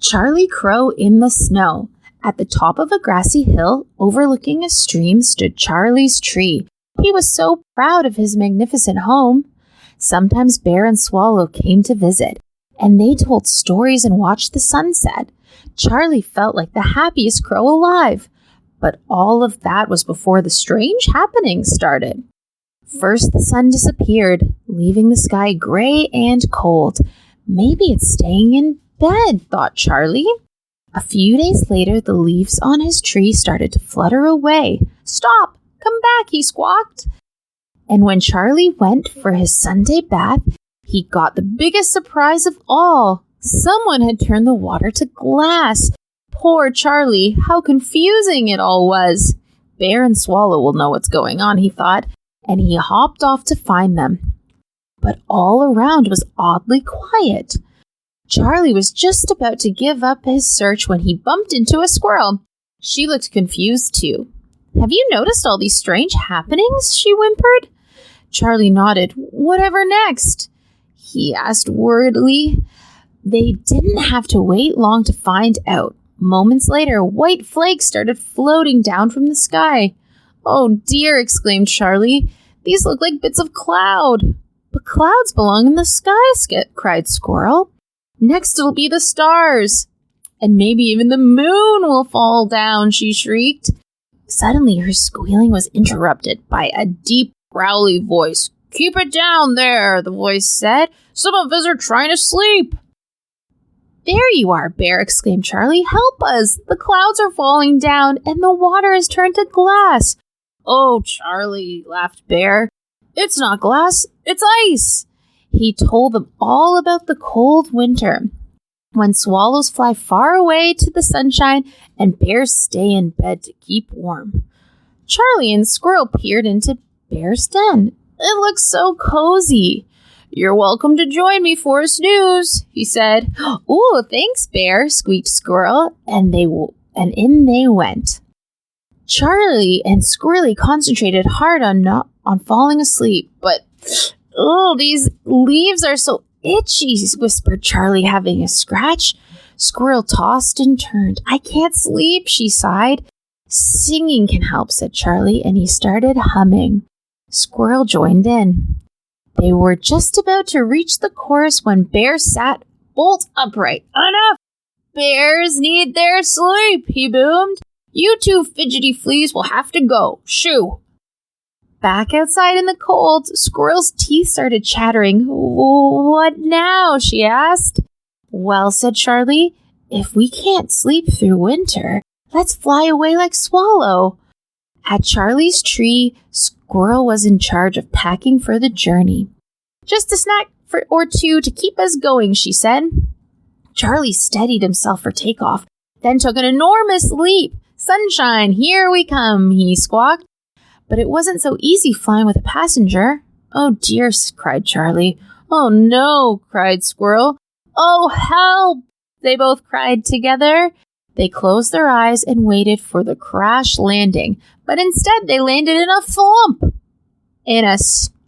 Charlie Crow in the snow. At the top of a grassy hill overlooking a stream stood Charlie's tree. He was so proud of his magnificent home. Sometimes Bear and Swallow came to visit, and they told stories and watched the sunset. Charlie felt like the happiest crow alive. But all of that was before the strange happenings started. First, the sun disappeared, leaving the sky gray and cold. Maybe it's staying in bed, thought Charlie. A few days later, the leaves on his tree started to flutter away. Stop! Come back, he squawked. And when Charlie went for his Sunday bath, he got the biggest surprise of all. Someone had turned the water to glass. Poor Charlie, how confusing it all was. Bear and Swallow will know what's going on, he thought, and he hopped off to find them. But all around was oddly quiet. Charlie was just about to give up his search when he bumped into a squirrel. She looked confused too. Have you noticed all these strange happenings? She whimpered. Charlie nodded. Whatever next? He asked worriedly. They didn't have to wait long to find out. Moments later, white flakes started floating down from the sky. Oh dear, exclaimed Charlie. These look like bits of cloud. But clouds belong in the sky, cried Squirrel. Next it'll be the stars. And maybe even the moon will fall down, she shrieked. Suddenly her squealing was interrupted by a deep, growly voice. Keep it down there, the voice said. Some of us are trying to sleep. There you are, Bear, exclaimed Charlie. Help us! The clouds are falling down, and the water has turned to glass. Oh, Charlie, laughed Bear. It's not glass, it's ice. He told them all about the cold winter, when swallows fly far away to the sunshine and bears stay in bed to keep warm. Charlie and Squirrel peered into Bear's den. It looks so cozy. You're welcome to join me for a snooze, he said. Oh, thanks, Bear, squeaked Squirrel, and in they went. Charlie and Squirrely concentrated hard on falling asleep, but these leaves are so itchy, whispered Charlie, having a scratch. Squirrel tossed and turned. I can't sleep, she sighed. Singing can help, said Charlie, and he started humming. Squirrel joined in. They were just about to reach the chorus when Bear sat bolt upright. Enough! Bears need their sleep, he boomed. You two fidgety fleas will have to go. Shoo! Back outside in the cold, Squirrel's teeth started chattering. What now? She asked. Well, said Charlie, if we can't sleep through winter, let's fly away like Swallow. At Charlie's tree, Squirrel was in charge of packing for the journey. Just a snack or two to keep us going, she said. Charlie steadied himself for takeoff, then took an enormous leap. Sunshine, here we come, he squawked. But it wasn't so easy flying with a passenger. Oh dear, cried Charlie. Oh no, cried Squirrel. Oh help, they both cried together. They closed their eyes and waited for the crash landing, but instead they landed in a flump, in a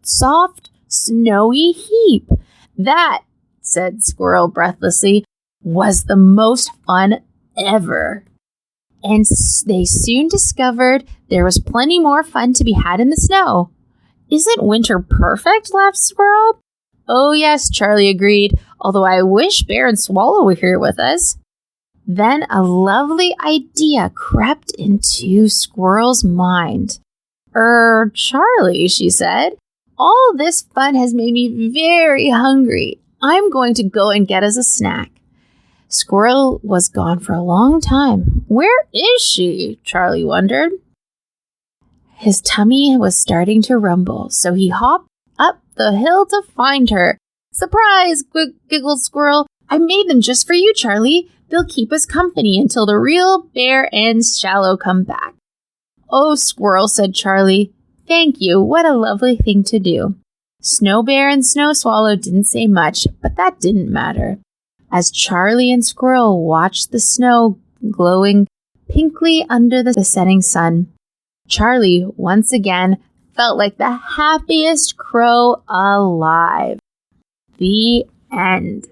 soft, snowy heap. That, said Squirrel breathlessly, was the most fun ever. And they soon discovered there was plenty more fun to be had in the snow. Isn't winter perfect? Laughed Squirrel. Oh yes, Charlie agreed, although I wish Bear and Swallow were here with us. Then a lovely idea crept into Squirrel's mind. Charlie, she said, all this fun has made me very hungry. I'm going to go and get us a snack. Squirrel was gone for a long time. Where is she? Charlie wondered. His tummy was starting to rumble, so he hopped up the hill to find her. Surprise! Giggled Squirrel. I made them just for you, Charlie. They'll keep us company until the real Bear and Shallow come back. Oh, Squirrel, said Charlie. Thank you. What a lovely thing to do. Snow Bear and Snow Swallow didn't say much, but that didn't matter. As Charlie and Squirrel watched the snow glowing pinkly under the setting sun, Charlie once again felt like the happiest crow alive. The end.